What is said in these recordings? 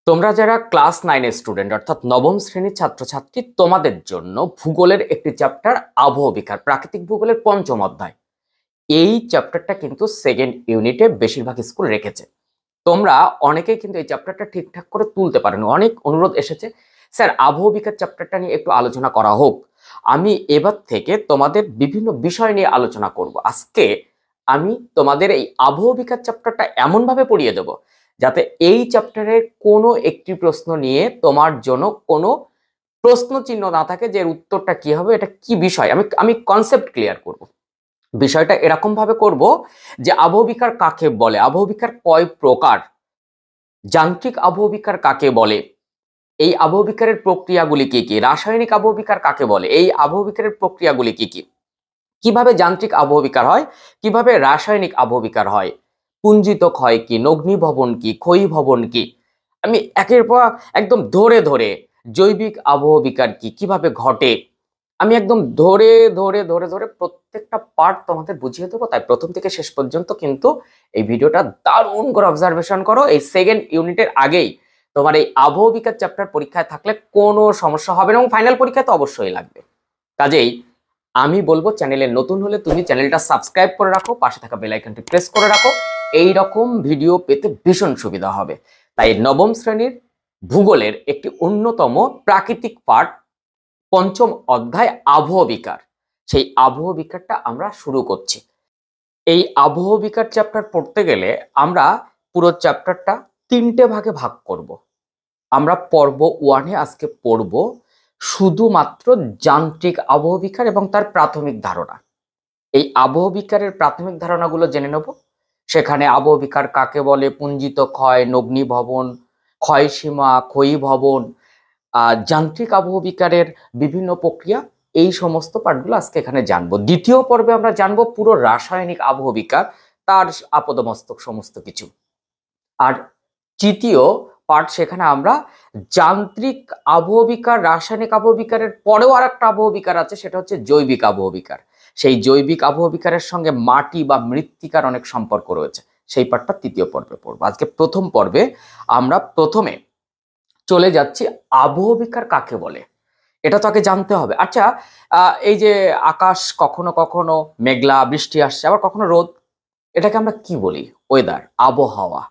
তোমরা যারা class 9 student অর্থাৎ নবম শ্রেণীর ছাত্রছাত্রী, তোমাদের জন্য ভূগোলের একটি চ্যাপ্টার আবহবিকার প্রাকৃতিক ভূগোলের পঞ্চম অধ্যায়। এই চ্যাপ্টারটা কিন্তু সেকেন্ড ইউনিটে বেশিরভাগ স্কুল রেখেছে। তোমরা অনেকেই কিন্তু এই চ্যাপ্টারটা ঠিকঠাক করে তুলতে পারেনি। অনেক অনুরোধ এসেছে, স্যার আবহবিকার চ্যাপ্টারটা নিয়ে একটু আলোচনা করা হোক। আমি এবার থেকে তোমাদের বিভিন্ন বিষয় নিয়ে আলোচনা করব। আজকে আমি তোমাদের এই আবহবিকার চ্যাপ্টারটা এমনভাবে পড়িয়ে দেব যাতে এই চ্যাপ্টারের কোনো একটি প্রশ্ন নিয়ে তোমার জন্য কোনো প্রশ্ন চিহ্ন না থাকে যে এর উত্তরটা কি হবে, এটা কি বিষয়। আমি আমি কনসেপ্ট ক্লিয়ার করব। বিষয়টা এরকম ভাবে করব যে আবহবিকার কাকে বলে, আবহবিকার কয় প্রকার, যান্ত্রিক আবহবিকার কাকে বলে, এই আবহবিকারের প্রক্রিয়াগুলি কি কি, রাসায়নিক আবহবিকার কাকে বলে, এই আবহবিকারের প্রক্রিয়াগুলি কি কি, কিভাবে যান্ত্রিক আবহবিকার হয়, কিভাবে রাসায়নিক আবহবিকার হয়, পুঞ্জিত ক্ষয় কি, নগ্নিভবন কি, ক্ষয়ীভবন কি। আমি একের পর একদম ধরে ধরে জৈবিক আবহবিকার কি, কিভাবে ঘটে, আমি একদম ধরে ধরে ধরে ধরে প্রত্যেকটা পার্ট তোমাদের বুঝিয়ে দেবো। তাই প্রথম থেকে শেষ পর্যন্ত কিন্তু এই ভিডিওটা দারুণ করে অবজারভেশন করো। এই সেকেন্ড ইউনিটের আগেই তোমার এই আবহবিকার চ্যাপ্টার পরীক্ষায় থাকলে কোনো সমস্যা হবে না, এবং ফাইনাল পরীক্ষায় তো অবশ্যই লাগবে। কাজেই আমি বলবো, চ্যানেলে নতুন হলে তুমি চ্যানেলটা সাবস্ক্রাইব করে রাখো, পাশে থাকা বেল আইকনটি প্রেস করে রাখো। এই রকম ভিডিও পেতে ভীষণ সুবিধা হবে। তাই নবম শ্রেণীর ভূগোলের একটি অন্যতম প্রাকৃতিক পাঠ, পঞ্চম অধ্যায় আবহবিকার, সেই আবহবিকারটা আমরা শুরু করছি। এই আবহবিকার চ্যাপ্টার পড়তে গেলে আমরা পুরো চ্যাপ্টারটা তিনটে ভাগে ভাগ করব। আমরা পর্ব 1-এ আজকে পড়ব শুধুমাত্র যান্ত্রিক আবহবিকার এবং তার প্রাথমিক ধারণা। এই আবহবিকারের প্রাথমিক ধারণাগুলো জেনে নেব। সেখানে আবহবিকার কাকে বলে, পুঞ্জিত ক্ষয়, নগ্নিভবন, ক্ষয়সীমা, ক্ষয়ীভবন, যান্ত্রিক আবহবিকারের বিভিন্ন প্রক্রিয়া, এই সমস্ত পাঠগুলো আজকে এখানে জানবো। দ্বিতীয় পর্বে আমরা জানবো পুরো রাসায়নিক আবহবিকার, তার আপদমস্তক সমস্ত কিছু। আর তৃতীয় পার্ট, সেখানে আমরা যান্ত্রিক আবহবিকার, রাসায়নিক আবহবিকারের পরেও আর একটা আবহবিকার আছে, সেটা হচ্ছে জৈবিক আবহবিকার। সেই জৈবিক আবহবিকারের সঙ্গে মাটি বা মৃত্তিকার অনেক সম্পর্ক রয়েছে, সেই পার্টটা তৃতীয় পর্বে পড়বো। আজকে প্রথম পর্বে আমরা প্রথমে চলে যাচ্ছি আবহবিকার কাকে বলে, এটা তাকে জানতে হবে। আচ্ছা, এই যে আকাশ কখনো কখনো মেঘলা, বৃষ্টি আসছে, আবার কখনো রোদ, এটাকে আমরা কি বলি? ওয়েদার, আবহাওয়া।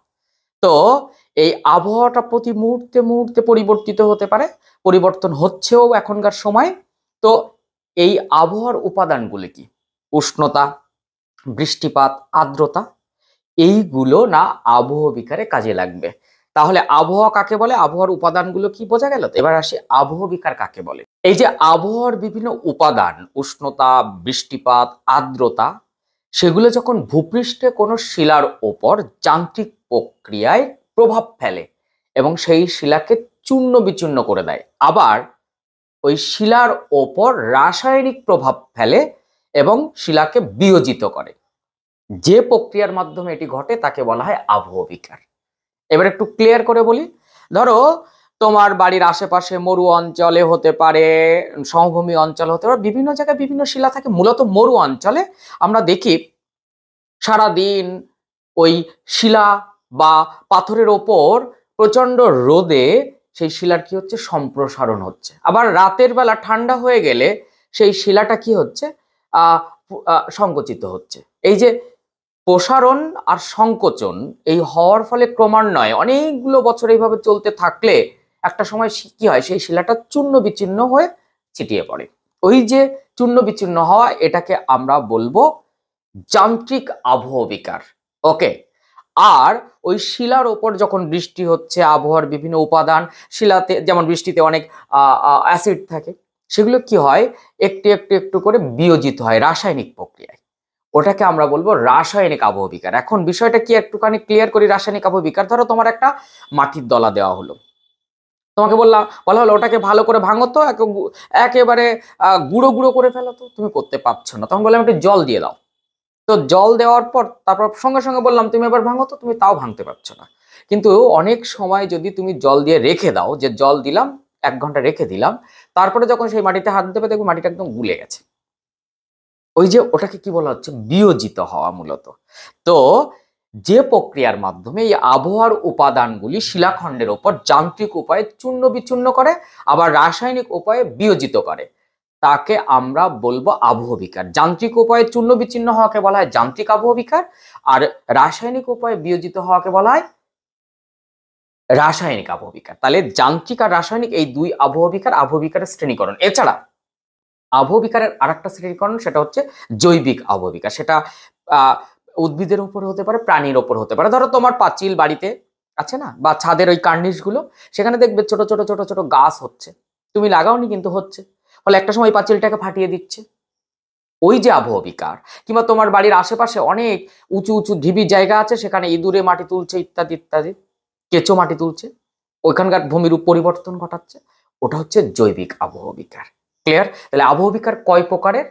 তো এই আবহাওয়াটা প্রতি মুহূর্তে মুহূর্তে পরিবর্তিত হতে পারে, পরিবর্তন হচ্ছেও এখনকার সময়। তো এই আবহাওয়ার উপাদানগুলি কি? উষ্ণতা, বৃষ্টিপাত, আর্দ্রতা, এইগুলো না আবহবিকারে কাজে লাগবে। তাহলে আবহাওয়া কাকে বলে, আবহাওয়ার উপাদানগুলো কি, বোঝা গেল তো? এবার আসি আবহবিকার কাকে বলে। এই যে আবহাওয়ার বিভিন্ন উপাদান, উষ্ণতা, বৃষ্টিপাত, আর্দ্রতা, সেগুলো যখন ভূপৃষ্ঠে কোনো শিলার ওপর যান্ত্রিক প্রক্রিয়ায় প্রভাব ফেলে এবং সেই শিলাকে চূর্ণ বিচূর্ণ করে দেয়, আবার ওই শিলার ওপর রাসায়নিক প্রভাব ফেলে এবং শিলাকে বিয়োজিত করে, যে প্রক্রিয়ার মাধ্যমে এটি ঘটে তাকে বলা হয় আবহবিকার। এবার একটু ক্লিয়ার করে বলি। ধরো তোমার বাড়ির আশেপাশে মরু অঞ্চলে হতে পারে, সমভূমি অঞ্চল হতে পারে, বিভিন্ন জায়গায় বিভিন্ন শিলা থাকে। মূলত মরু অঞ্চলে আমরা দেখি সারাদিন ওই শিলা বা পাথরের ওপর প্রচন্ড রোদে সেই শিলার কি হচ্ছে, সম্প্রসারণ হচ্ছে। আবার রাতের বেলা ঠান্ডা হয়ে গেলে সেই শিলাটা কি হচ্ছে, সংকুচিত হচ্ছে। এই যে প্রসারণ আর সংকোচন, এই হওয়ার ফলে ক্রমান্বয়ে অনেকগুলো বছর এইভাবে চলতে থাকলে একটা সময় কি হয়, সেই শিলাটা চূর্ণ বিচ্ছিন্ন হয়ে ছিটিয়ে পড়ে। ওই যে চূর্ণ বিচ্ছিন্ন হওয়া, এটাকে আমরা বলবো যান্ত্রিক আবহবিকার। ওকে। আর ওই শিলার ওপর যখন বৃষ্টি হচ্ছে, আবহাওয়ার বিভিন্ন উপাদান, শিলাতে যেমন বৃষ্টিতে অনেক অ্যাসিড থাকে, সেগুলো কি হয়, একটু একটু একটু করে বিয়োজিত হয় রাসায়নিক প্রক্রিয়ায়, ওটাকে আমরা বলবো রাসায়নিক আবহবিকার। এখন বিষয়টা কি একটুখানি ক্লিয়ার করি। রাসায়নিক আবহবিকার, ধরো তোমার একটা মাটির দলা দেওয়া হলো, তোমাকে বলা হলো ওটাকে ভালো করে ভাঙো তো, একেবারে গুঁড়ো গুঁড়ো করে ফেলো তো, তুমি করতে পারছো না, তখন বললাম একটু জল দিয়ে দাও। তো জল দেওয়ার পর তারপর সঙ্গে সঙ্গে বললাম তুমি এবার ভাঙো তো, তুমি তাও ভাঙতে পারছো না। কিন্তু অনেক সময় যদি তুমি জল দিয়ে রেখে দাও, যে জল দিলাম 1 ঘন্টা রেখে দিলাম, তারপরে যখন সেই মাটিতে হাত দেবে দেখবে মাটিটা একদম গুলে গেছে। ওই যে ওটাকে কি বলা হচ্ছে, বিয়োজিত হওয়া মূলত। তো যে প্রক্রিয়ার মাধ্যমে এই আবহাওয়ার উপাদানগুলি শিলাখণ্ডের ওপর যান্ত্রিক উপায়ে চূর্ণ বিচূর্ণ করে আবার রাসায়নিক উপায়ে বিয়োজিত করে, তাকে আমরা বলবো আবহবিকার। যান্ত্রিক উপায়ে চূর্ণ বিচ্ছিন্ন হওয়াকে বলা হয় যান্ত্রিক আবহবিকার, আর রাসায়নিক উপায়ে বিয়োজিত হওয়াকে বলা হয় রাসায়নিক আবহবিকার। তাহলে যান্ত্রিক আর রাসায়নিক এই দুই আবহবিকারের শ্রেণীকরণ। এছাড়া আবহবিকারের আরেকটা শ্রেণীকরণ, সেটা হচ্ছে জৈবিক আবহবিকার। সেটা উদ্ভিদের উপর হতে পারে, প্রাণীর ওপর হতে পারে। ধরো তোমার পাঁচিল বাড়িতে আছে না, বা ছাদের ওই কার্নিশ গুলো, সেখানে দেখবে ছোট ছোট ছোট ছোট গাছ হচ্ছে, তুমি লাগাওনি কিন্তু হচ্ছে, ফলে একটা সময় পাঁচিলটাকে ফাটিয়ে দিচ্ছে। ওই যে আবহবিকার। কিংবা তোমার বাড়ির আশেপাশে অনেক উঁচু উঁচু ঢিবি জায়গা আছে, সেখানে ইঁদুরে মাটি তুলছে ইত্যাদি ইত্যাদি, কেঁচো মাটি তুলছে, ওইখানকার ভূমির পরিবর্তন ঘটাচ্ছে, ওটা হচ্ছে জৈবিক আবহবিকার। ক্লিয়ার? তাহলে আবহবিকার কয় প্রকারের?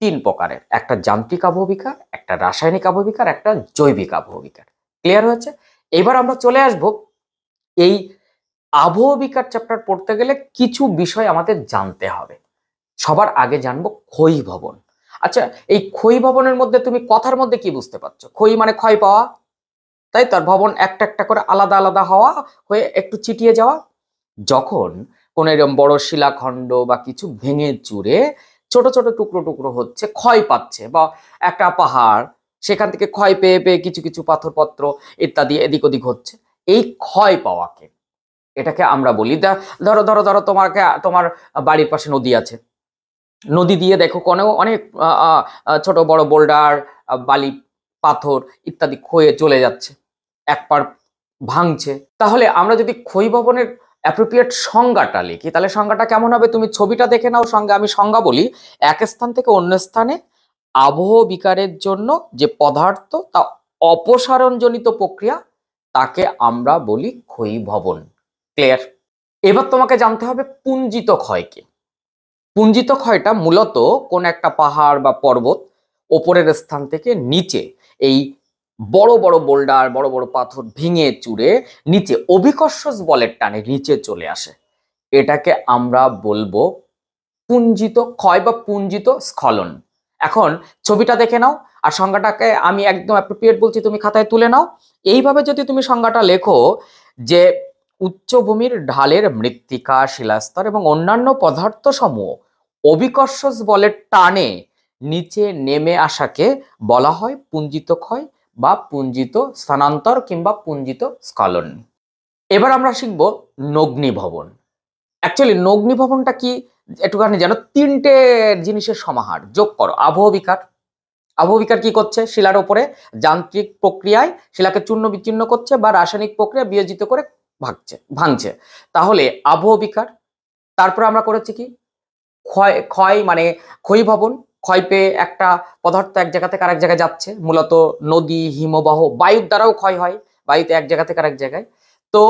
3 প্রকারের। একটা যান্ত্রিক আবহবিকার, একটা রাসায়নিক আবহবিকার, একটা জৈবিক আবহবিকার। ক্লিয়ার হয়েছে? এবার আমরা চলে আসব এই আবহবিকার চ্যাপ্টার পড়তে গেলে কিছু বিষয় আমাদের জানতে হবে। সবার আগে জানবো ক্ষয়ীভবন। আচ্ছা, এই ক্ষয়ীভবনের মধ্যে তুমি কথার মধ্যে কি বুঝতে পারছো? ক্ষয়ী মানে ক্ষয় পাওয়া, তাই তার ভবন একটা একটা করে আলাদা আলাদা হওয়া, হয়ে একটু চিটিয়ে যাওয়া। যখন কোন এরকম বড় শিলাখণ্ড বা কিছু ভেঙে চুরে ছোট ছোট টুকরো টুকরো হচ্ছে, ক্ষয় পাচ্ছে, বা একটা পাহাড় সেখান থেকে ক্ষয় পেয়ে পেয়ে কিছু কিছু পাথরপত্র ইত্যাদি এদিক ওদিক হচ্ছে, এই ক্ষয় পাওয়াকে, এটাকে আমরা বলি। ধরো ধরো ধরো তোমার বাড়ির পাশে নদী আছে, নদী দিয়ে দেখো কোনো অনেক ছোট বড় বোল্ডার, বালি, পাথর ইত্যাদি ক্ষয়ে চলে যাচ্ছে, এক পার ভাঙছে। তাহলে আমরা যদি ক্ষয়ীভবনের অ্যাপ্রোপ্রিয়েট সংজ্ঞাটা লিখি, তাহলে সংজ্ঞাটা কেমন হবে? তুমি ছবিটা দেখে নাও, সঙ্গে আমি সংজ্ঞা বলি। এক স্থান থেকে অন্য স্থানে আবহ বিকারের জন্য যে পদার্থ তা অপসারণজনিত প্রক্রিয়া, তাকে আমরা বলি ক্ষয়ীভবন। ক্লিয়ার? এবার তোমাকে জানতে হবে পুঞ্জিত ক্ষয়কে। পুঞ্জিত ক্ষয়টা মূলত কোন একটা পাহাড় বা পর্বত ওপরের স্থান থেকে নিচে এই বড় বড় বোল্ডার, বড় বড় পাথর ভেঙে চুরে নিচে অভিকর্ষজ বলের টানে নিচে চলে আসে, এটাকে আমরা বলবো পুঞ্জিত ক্ষয় বা পুঞ্জিত স্খলন। এখন ছবিটা দেখে নাও, আর সংজ্ঞাটাকে আমি একদম অ্যাপ্রোপ্রিয়েট বলছি, তুমি খাতায় তুলে নাও। এইভাবে যদি তুমি সংজ্ঞাটা লেখো যে উচ্চভূমির ঢালের মৃত্তিকা, শিলাস্তর এবং অন্যান্য পদার্থ সমূহ অভিকর্ষজ বলের টানে নিচে নেমে আসাকে বলা হয় পুঞ্জিত ক্ষয় বা পুঞ্জিত স্থানান্তর কিংবা পুঞ্জিত স্খলন। এবার আমরা শিখব নগ্নিভবন। অ্যাকচুয়ালি নগ্নিভবনটা কি একটুখানি জানো? 3টে জিনিসের সমাহার। যোগ করো। আবহবিকার। আবহবিকার কি করছে? শিলার উপরে যান্ত্রিক প্রক্রিয়ায় শিলাকে চূর্ণ বিচ্ছিন্ন করছে বা রাসায়নিক প্রক্রিয়া বিয়োজিত করে ভাঙছে। তাহলে আবহবিকার। তারপরে আমরা করেছি কি? ক্ষয়। ক্ষয় মানে ক্ষয়ীভবন। ক্ষয় পেয়ে একটা পদার্থ এক জায়গা থেকে আরেক জায়গায় যাচ্ছে, মূলত নদী, হিমবাহ, বায়ুর দ্বারাও ক্ষয় হয়, বায়ুতে এক জায়গা থেকে আরেক জায়গায়। তো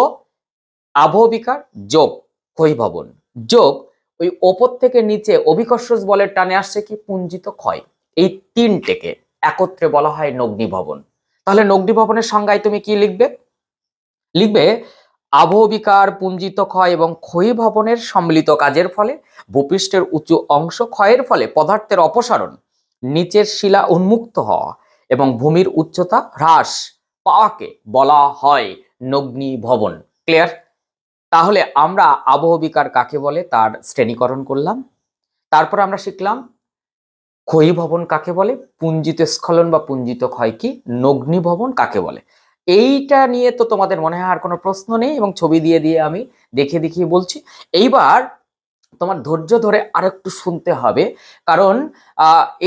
আবহবিকার যোগ ক্ষয়ীভবন যোগ ওই ওপর থেকে নিচে অভিকর্ষজ বলের টানে আসছে কি? পুঞ্জিত ক্ষয়। এই 3টেকে একত্রে বলা হয় নগ্নিভবন। তাহলে নগ্নিভবনের সংজ্ঞায় তুমি কি লিখবে? লিখবে আবহবিকার, পুঞ্জিত ক্ষয় এবং ক্ষয়ীভবনের সম্মিলিত কাজের ফলে ভূপৃষ্ঠের উঁচু অংশ ক্ষয়ের ফলে পদার্থের অপসারণ, নিচের শিলা উন্মুক্ত হওয়া এবং ভূমির উচ্চতা হ্রাস পাওয়াকে বলা হয় নগ্নিভবন। ক্লিয়ার? তাহলে আমরা আবহবিকার কাকে বলে তার শ্রেণীকরণ করলাম। তারপর আমরা শিখলাম ক্ষয়ীভবন কাকে বলে, পুঞ্জিত স্খলন বা পুঞ্জিত ক্ষয় কি, নগ্নিভবন কাকে বলে। এইটা নিয়ে তো তোমাদের মনে হয় আর কোনো প্রশ্ন নেই, এবং ছবি দিয়ে দিয়ে আমি দেখিয়ে দেখিয়ে বলছি। এইবার তোমার ধৈর্য ধরে আরেকটু শুনতে হবে, কারণ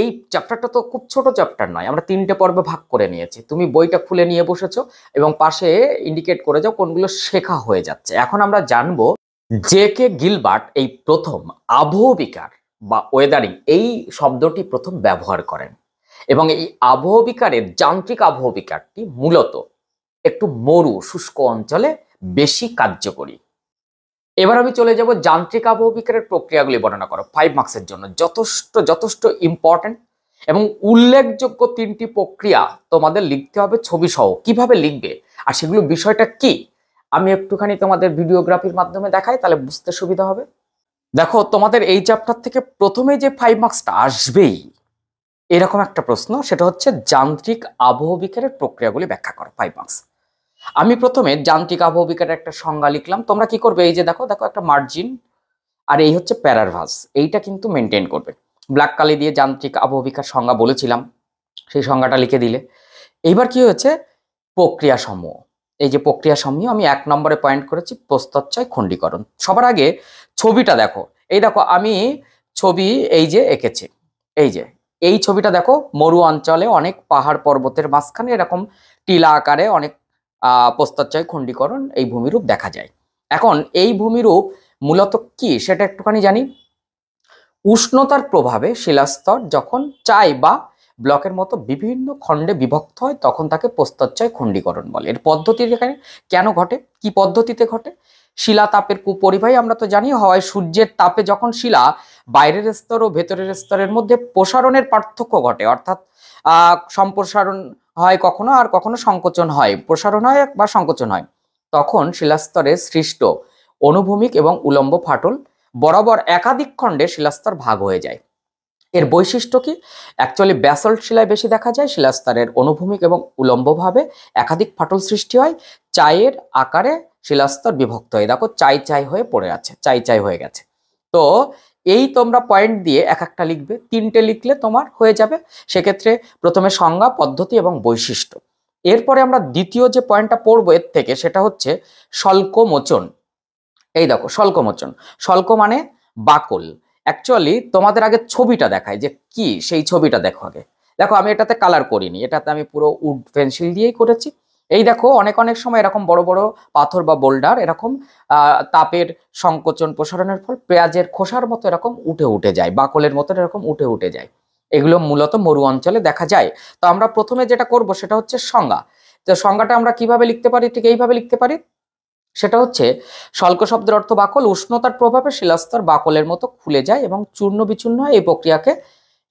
এই চ্যাপ্টারটা তো খুব ছোট চ্যাপ্টার নয়, আমরা 3টে পর্বে ভাগ করে নিয়েছি। তুমি বইটা খুলে নিয়ে বসেছো এবং পাশে ইন্ডিকেট করে যাও কোনগুলো শেখা হয়ে যাচ্ছে। এখন আমরা জানবো জে.কে গিলবার্ট এই প্রথম আবহবিকার বা ওয়েদারিং এই শব্দটি প্রথম ব্যবহার করেন, এবং এই আবহবিকারের যান্ত্রিক আবহবিকারটি মূলত একটু মরু শুষ্ক অঞ্চলে বেশি কার্যকরী। এবার আমি চলে যাব যান্ত্রিক আবহবিকারের প্রক্রিয়াগুলি বর্ণনা করো। 5 মার্কসের জন্য যথেষ্ট যথেষ্ট ইম্পর্টেন্ট এবং উল্লেখযোগ্য 3টি প্রক্রিয়া তোমাদের লিখতে হবে ছবি সহ। কিভাবে লিখবে আর সেগুলো বিষয়টা কি আমি একটুখানি তোমাদের ভিডিওগ্রাফির মাধ্যমে দেখাই, তাহলে বুঝতে সুবিধা হবে। দেখো, তোমাদের এই চ্যাপ্টার থেকে প্রথমে যে 5 মার্কসটা আসবেই, এরকম একটা প্রশ্ন, সেটা হচ্ছে যান্ত্রিক আবহবিকারের প্রক্রিয়াগুলি ব্যাখ্যা করো, 5 মার্কস। আমি প্রথমে যান্ত্রিক আবহবিকারের একটা সংজ্ঞা লিখলাম। তোমরা কি করবে, এই যে দেখো দেখো একটা মার্জিন আর এই হচ্ছে প্যারারভাস, এইটা কিন্তু মেনটেন করবে। ব্ল্যাক কালি দিয়ে যান্ত্রিক আবহবিকার সংজ্ঞা বলেছিলাম, সেই সংজ্ঞাটা লিখে দিলে। এইবার কি হয়েছে, প্রক্রিয়া সমূহ। এই যে প্রক্রিয়া সমূহ আমি 1 নম্বরে পয়েন্ট করেছি, প্রস্তরচায় খণ্ডীকরণ। সবার আগে ছবিটা দেখো, এই দেখো আমি ছবি এই যে এঁকেছি, এই যে এই ছবিটা দেখো, মরু অঞ্চলে অনেক পাহাড় পর্বতের মাঝখানে এরকম টিলা আকারে অনেক প্রস্তরচায় খণ্ডীকরণ এই ভূমিরূপ দেখা যায়। এখন এই ভূমিরূপ মূলত কি সেটা একটুখানি জানি। উষ্ণতার প্রভাবে শিলাস্তর যখন চাই বা ব্লকের মতো বিভিন্ন খণ্ডে বিভক্ত হয় তখন তাকে প্রস্তরচায় খণ্ডীকরণ বলে। এর পদ্ধতি এখানে কেন ঘটে, কি পদ্ধতিতে ঘটে? শিলা তাপের কুপরিবাহী আমরা তো জানি, হওয়ায় সূর্যের তাপে যখন শিলা বাইরের স্তর ও ভেতরের স্তরের মধ্যে প্রসারণের পার্থক্য ঘটে, অর্থাৎ সম্প্রসারণ হয় কখনো আর কখনো সংকোচন হয়, প্রসারণ হয় বা সংকোচন হয়, তখন শিলাস্তরে সৃষ্ট অনুভূমিক এবং উলম্ব ফাটল বরাবর একাধিক খণ্ডে শিলাস্তর ভাগ হয়ে যায়। এর বৈশিষ্ট্য কি? অ্যাকচুয়ালি ব্যাসল্ট শিলায় বেশি দেখা যায় শিলাস্তরের অনুভূমিক এবং উলম্বভাবে একাধিক ফাটল সৃষ্টি হয়, চায়ের আকারে শিলাস্তর বিভক্ত হয়ে, দেখো চাই চাই হয়ে পড়ে আছে, চাই চাই হয়ে গেছে। তো এই তোমরা পয়েন্ট দিয়ে এক একটা লিখবে, 3টে লিখলে তোমার হয়ে যাবে। সেক্ষেত্রে প্রথমে সংজ্ঞা, পদ্ধতি এবং বৈশিষ্ট্য। এরপরে আমরা দ্বিতীয় যে পয়েন্টটা পড়বো এর থেকে, সেটা হচ্ছে স্বল্পমোচন। এই দেখো স্বল্পমোচন, স্বল্প মানে বাকল। অ্যাকচুয়ালি তোমাদের আগে ছবিটা দেখায় যে কি, সেই ছবিটা দেখো আগে। দেখো আমি এটাতে কালার করিনি, এটাতে আমি পুরো উড পেন্সিল দিয়েই করেছি। এই দেখো অনেক অনেক সময় এরকম বড় বড় পাথর বা বোল্ডার এরকম তাপের সংকোচন প্রসারণের ফল পেঁয়াজের খোসার মতো এরকম উঠে উঠে যায়, বাকলের মতো এরকম উঠে উঠে যায়। এগুলো মূলত মরু অঞ্চলে দেখা যায়। তো আমরা প্রথমে যেটা করব সেটা হচ্ছে সংজ্ঞা। তো সংজ্ঞাটা আমরা কিভাবে লিখতে পারি, ঠিক এইভাবে লিখতে পারি। সেটা হচ্ছে স্বল্প শব্দের অর্থ বাকল, উষ্ণতার প্রভাবে শিলাস্তর বাকলের মতো খুলে যায় এবং চূর্ণ বিচূর্ণ হয়, এই প্রক্রিয়াকে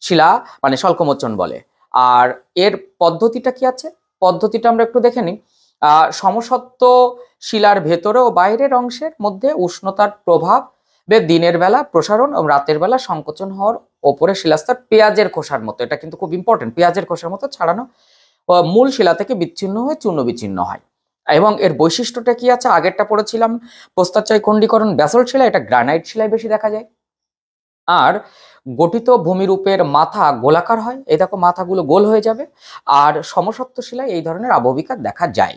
শিলা মানে স্বল্পমোচন বলে। আর এর পদ্ধতিটা কি আছে, পদ্ধতিটা আমরা একটু দেখে নিই। সমসত্ব শিলার ভেতরে ও বাইরের অংশের মধ্যে উষ্ণতার প্রভাবে দিনের বেলা প্রসারণ ও রাতের বেলা সংকোচন হওয়ার ওপরে শিলাস্তর পেঁয়াজের খোসার মতো, এটা কিন্তু খুব ইম্পর্টেন্ট, পেঁয়াজের খোসার মতো ছাড়ানো মূল শিলা থেকে বিচ্ছিন্ন হয়ে চূর্ণ বিচ্ছিন্ন হয়। এবং এর বৈশিষ্ট্যটা কি আছে, আগেরটা পড়েছিলাম প্রস্তরচায় খণ্ডীকরণ, ব্যাসল্ট শিলা, এটা গ্রানাইট শিলায় বেশি দেখা যায়। আর গঠিত ভূমিরূপের মাথা গোলাকার হয়, এই দেখো মাথাগুলো গোল হয়ে যাবে। আর সমসত্ব শিলায় এই ধরনের আবহবিকার দেখা যায়।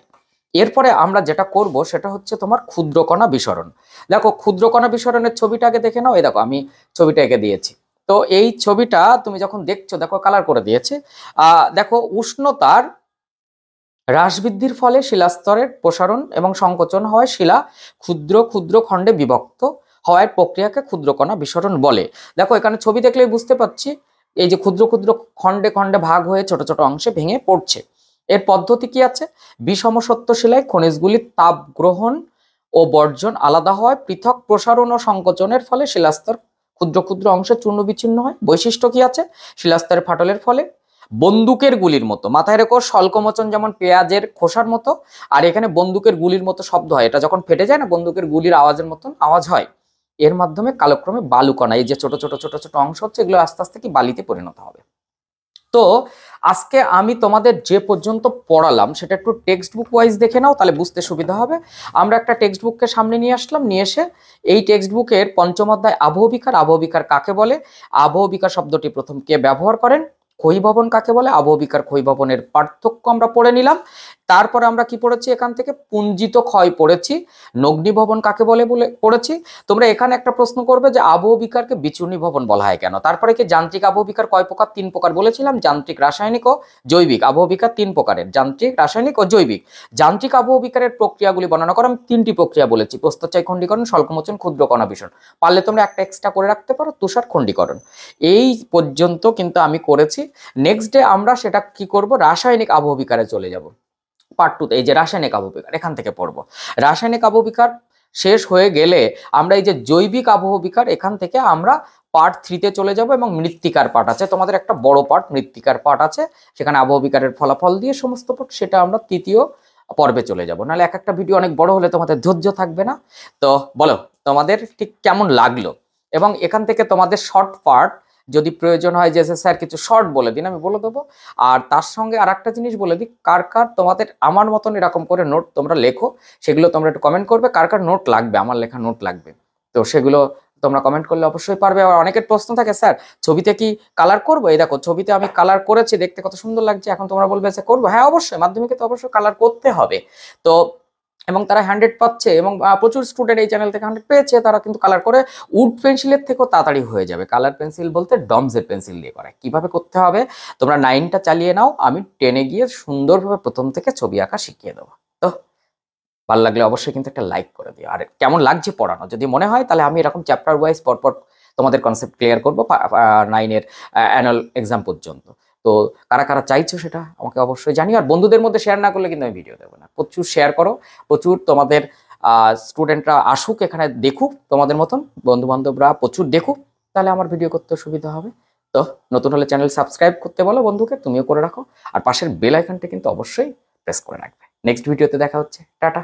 এরপরে আমরা যেটা করব সেটা হচ্ছে তোমার ক্ষুদ্রকণা বিসরণ। দেখো ক্ষুদ্রকণা বিসরণের ছবিটা আগে দেখে নাও, এই দেখো আমি ছবিটা এঁকে দিয়েছি। তো এই ছবিটা তুমি যখন দেখছো, দেখো কালার করে দিয়েছে। দেখো উষ্ণতার হ্রাস বৃদ্ধির ফলে শিলাস্তরের প্রসারণ এবং সংকোচন হওয়ায় শিলা ক্ষুদ্র ক্ষুদ্র খণ্ডে বিভক্ত হওয়ার প্রক্রিয়াকে ক্ষুদ্রকণা বিসরণ বলে। দেখো এখানে ছবি দেখলেই বুঝতে পারছি, এই যে ক্ষুদ্র ক্ষুদ্র খণ্ডে খণ্ডে ভাগ হয়ে ছোট ছোট অংশে ভেঙে পড়ছে। এর পদ্ধতি কি আছে, বিষমসত্ব শিলায় খনিজগুলির তাপ গ্রহণ ও বর্জন আলাদা হয়, পৃথক প্রসারণ ও সংকোচনের ফলে শিলাস্তর ক্ষুদ্র ক্ষুদ্র অংশে চূর্ণ বিচ্ছিন্ন হয়। বৈশিষ্ট্য কি আছে, শিলাস্তরের ফাটলের ফলে বন্দুকের গুলির মতো, মাথায় রেখো স্বল্পমোচন যেমন পেঁয়াজের খোসার মতো, আর এখানে বন্দুকের গুলির মতো শব্দ হয়, এটা যখন ফেটে যায় না বন্দুকের গুলির আওয়াজের মতন আওয়াজ হয়। এর মাধ্যমে কালক্রমে বালুকণা, এই যে ছোট ছোট ছোট ছোট অংশ হচ্ছে, এগুলো আস্তে আস্তে কি বালিতে পরিণত হবে। তো আজকে আমি তোমাদের যে পর্যন্ত পড়ালাম সেটা একটু টেক্সট বুক ওয়াইজ দেখে নাও, তাহলে বুঝতে সুবিধা হবে। আমরা একটা টেক্সট বুককে সামনে নিয়ে আসলাম, নিয়ে এসে এই টেক্সট বুকের পঞ্চম অধ্যায় আবহবিকার, আবহবিকার কাকে বলে, আবহবিকার শব্দটি প্রথম কে ব্যবহার করেন, ক্ষয়ীভবন কাকে বলে, আবহবিকার ক্ষয়ীভবনের পার্থক্য আমরা পড়ে নিলাম। তারপরে আমরা কি পড়েছি, এখান থেকে পুঞ্জিত ক্ষয় পড়েছি, নগ্নিভবন কাকে বলে বলে পড়েছি। তোমরা এখানে একটা প্রশ্ন করবে যে আবহবিকারকে বিচূর্ণী ভবন বলা হয় কেন। তারপরে কি যান্ত্রিক আবহবিকার কয় প্রকার, 3 প্রকার বলেছিলাম, যান্ত্রিক, রাসায়নিক ও জৈবিক। আবহবিকার 3 প্রকারের, যান্ত্রিক, রাসায়নিক ও জৈবিক। যান্ত্রিক আবহবিকারের প্রক্রিয়াগুলি বর্ণনা করা, আমি 3টি প্রক্রিয়া বলেছি, প্রস্তরচায় খণ্ডীকরণ, স্বল্পমোচন, ক্ষুদ্রকণা বিসরণ। পারলে তোমরা একটা এক্সট্রা করে রাখতে পারো, তুষার খণ্ডীকরণ। এই পর্যন্ত কিন্তু আমি করেছি। নেক্সট ডে আমরা সেটা কি করব, রাসায়নিক আবহবিকারে চলে যাব, পার্ট 2তে। এই যে রাসায়নিক আবহবিকার এখান থেকে পড়বো। রাসায়নিক আবহবিকার শেষ হয়ে গেলে আমরা এই যে জৈবিক আবহবিকার, এখান থেকে আমরা পার্ট 3তে চলে যাব, এবং মৃত্তিকার পার্ট আছে তোমাদের, একটা বড় পার্ট মৃত্তিকার পার্ট আছে, সেখানে আবহবিকারের ফলাফল দিয়ে সমস্ত পার্ট, সেটা আমরা 3য় পর্বে চলে যাব। নাহলে এক একটা ভিডিও অনেক বড় হলে তোমাদের ধৈর্য থাকবে না। তো বলো তোমাদের ঠিক কেমন লাগলো, এবং এখান থেকে তোমাদের শর্ট পার্ট যদি প্রয়োজন হয় যে স্যার কিছু শর্ট বলে দিন, আমি বলে দেবো। আর তার সঙ্গে আর একটা জিনিস বলে দিই, কার কার তোমাদের আমার মতন এরকম করে নোট তোমরা লেখো, সেগুলো তোমরা একটু কমেন্ট করবে, কার কার নোট লাগবে, আমার লেখা নোট লাগবে। তো সেগুলো তোমরা কমেন্ট করলে অবশ্যই পারবে। আর অনেকের প্রশ্ন থাকে, স্যার ছবিতে কি কালার করবো? এই দেখো ছবিতে আমি কালার করেছি, দেখতে কত সুন্দর লাগছে। এখন তোমরা বলবে যে করবো, হ্যাঁ অবশ্যই, মাধ্যমিকে তো অবশ্যই কালার করতে হবে। তো এবং তারা 100 পাচ্ছে, এবং প্রচুর স্টুডেন্ট এই চ্যানেল থেকে 100 পেয়েছে, তারা কিন্তু কালার করে উড পেন্সিলের থেকেও তাড়াতাড়ি হয়ে যাবে। কালার পেন্সিল বলতে ডমসের পেন্সিল দিয়ে করে। কিভাবে করতে হবে তোমরা 9টা চালিয়ে নাও, আমি 10-এ গিয়ে সুন্দরভাবে প্রথম থেকে ছবি আঁকা শিখিয়ে দেবো। তো ভালো লাগলে অবশ্যই কিন্তু একটা লাইক করে দিও। আর কেমন লাগছে পড়ানো, যদি মনে হয় তাহলে আমি এরকম চ্যাপ্টার ওয়াইজ পরপর তোমাদের কনসেপ্ট ক্লিয়ার করবো 9-এর অ্যানুয়াল এক্সাম পর্যন্ত। তো কারা কারা চাইছো সেটা আমাকে অবশ্যই জানিও। আর বন্ধুদের মধ্যে শেয়ার না করলে কিন্তু আমি ভিডিও দেবো না। প্রচুর শেয়ার করো, প্রচুর তোমাদের স্টুডেন্টরা আসুক এখানে, দেখুক, তোমাদের মতন বন্ধু বান্ধবরা প্রচুর দেখুক, তাহলে আমার ভিডিও করতে সুবিধা হবে। তো নতুন হলে চ্যানেল সাবস্ক্রাইব করতে বলো বন্ধুকে, তুমিও করে রাখো। আর পাশের বেল আইকনটা কিন্তু অবশ্যই প্রেস করে রাখবে। নেক্সট ভিডিওতে দেখা হচ্ছে, টাটা।